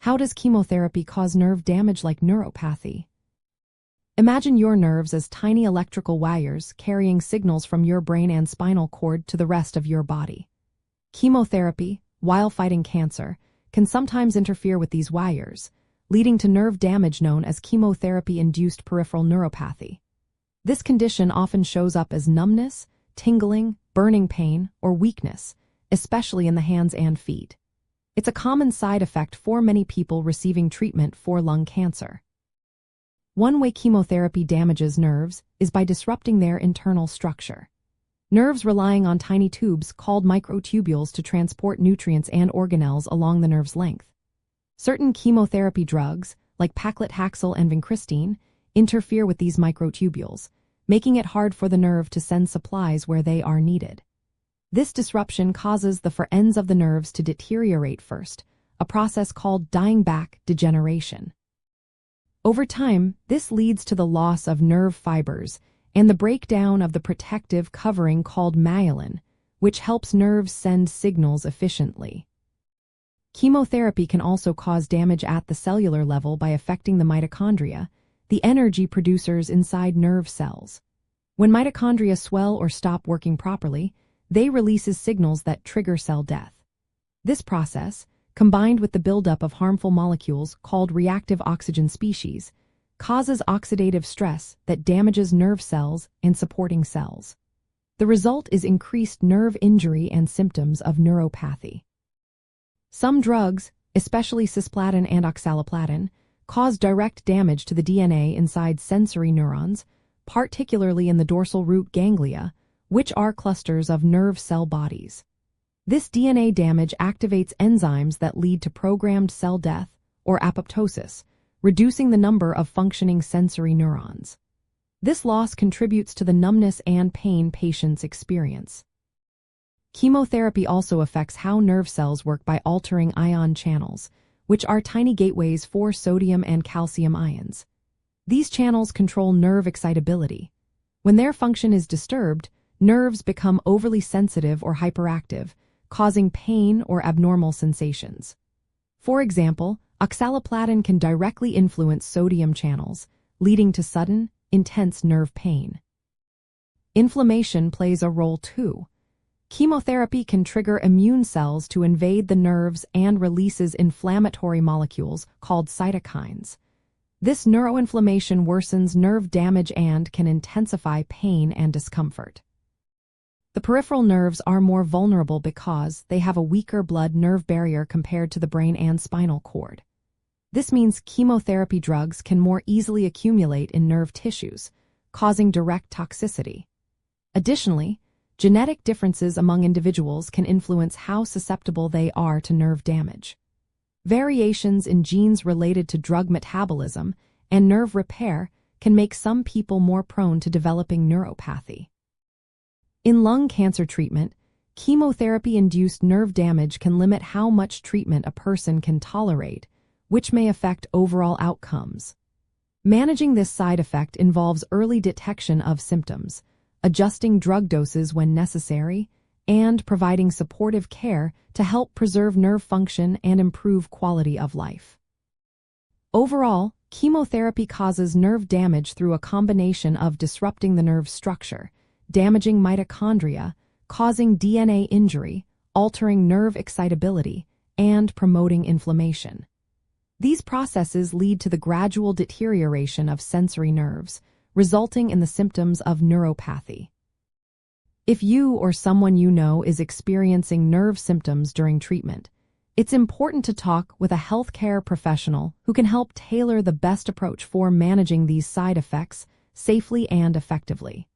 How does chemotherapy cause nerve damage like neuropathy? Imagine your nerves as tiny electrical wires carrying signals from your brain and spinal cord to the rest of your body. Chemotherapy, while fighting cancer, can sometimes interfere with these wires, leading to nerve damage known as chemotherapy-induced peripheral neuropathy. This condition often shows up as numbness, tingling, burning pain, or weakness, especially in the hands and feet. It's a common side effect for many people receiving treatment for lung cancer. One way chemotherapy damages nerves is by disrupting their internal structure. Nerves relying on tiny tubes called microtubules to transport nutrients and organelles along the nerve's length. Certain chemotherapy drugs, like paclitaxel and vincristine, interfere with these microtubules, making it hard for the nerve to send supplies where they are needed. This disruption causes the ends of the nerves to deteriorate first, a process called dying-back degeneration. Over time, this leads to the loss of nerve fibers and the breakdown of the protective covering called myelin, which helps nerves send signals efficiently. Chemotherapy can also cause damage at the cellular level by affecting the mitochondria, the energy producers inside nerve cells. When mitochondria swell or stop working properly, they release signals that trigger cell death. This process, combined with the buildup of harmful molecules called reactive oxygen species, causes oxidative stress that damages nerve cells and supporting cells. The result is increased nerve injury and symptoms of neuropathy. Some drugs, especially cisplatin and oxaliplatin, cause direct damage to the DNA inside sensory neurons, particularly in the dorsal root ganglia, which are clusters of nerve cell bodies. This DNA damage activates enzymes that lead to programmed cell death, or apoptosis, reducing the number of functioning sensory neurons. This loss contributes to the numbness and pain patients experience. Chemotherapy also affects how nerve cells work by altering ion channels, which are tiny gateways for sodium and calcium ions. These channels control nerve excitability. When their function is disturbed, nerves become overly sensitive or hyperactive, causing pain or abnormal sensations. For example, oxaliplatin can directly influence sodium channels, leading to sudden, intense nerve pain. Inflammation plays a role too. Chemotherapy can trigger immune cells to invade the nerves and releases inflammatory molecules called cytokines. This neuroinflammation worsens nerve damage and can intensify pain and discomfort. The peripheral nerves are more vulnerable because they have a weaker blood-nerve barrier compared to the brain and spinal cord. This means chemotherapy drugs can more easily accumulate in nerve tissues, causing direct toxicity. Additionally, genetic differences among individuals can influence how susceptible they are to nerve damage. Variations in genes related to drug metabolism and nerve repair can make some people more prone to developing neuropathy. In lung cancer treatment, chemotherapy-induced nerve damage can limit how much treatment a person can tolerate, which may affect overall outcomes. Managing this side effect involves early detection of symptoms, adjusting drug doses when necessary, and providing supportive care to help preserve nerve function and improve quality of life. Overall, chemotherapy causes nerve damage through a combination of disrupting the nerve structure, damaging mitochondria, causing DNA injury, altering nerve excitability, and promoting inflammation. These processes lead to the gradual deterioration of sensory nerves, resulting in the symptoms of neuropathy. If you or someone you know is experiencing nerve symptoms during treatment, it's important to talk with a healthcare professional who can help tailor the best approach for managing these side effects safely and effectively.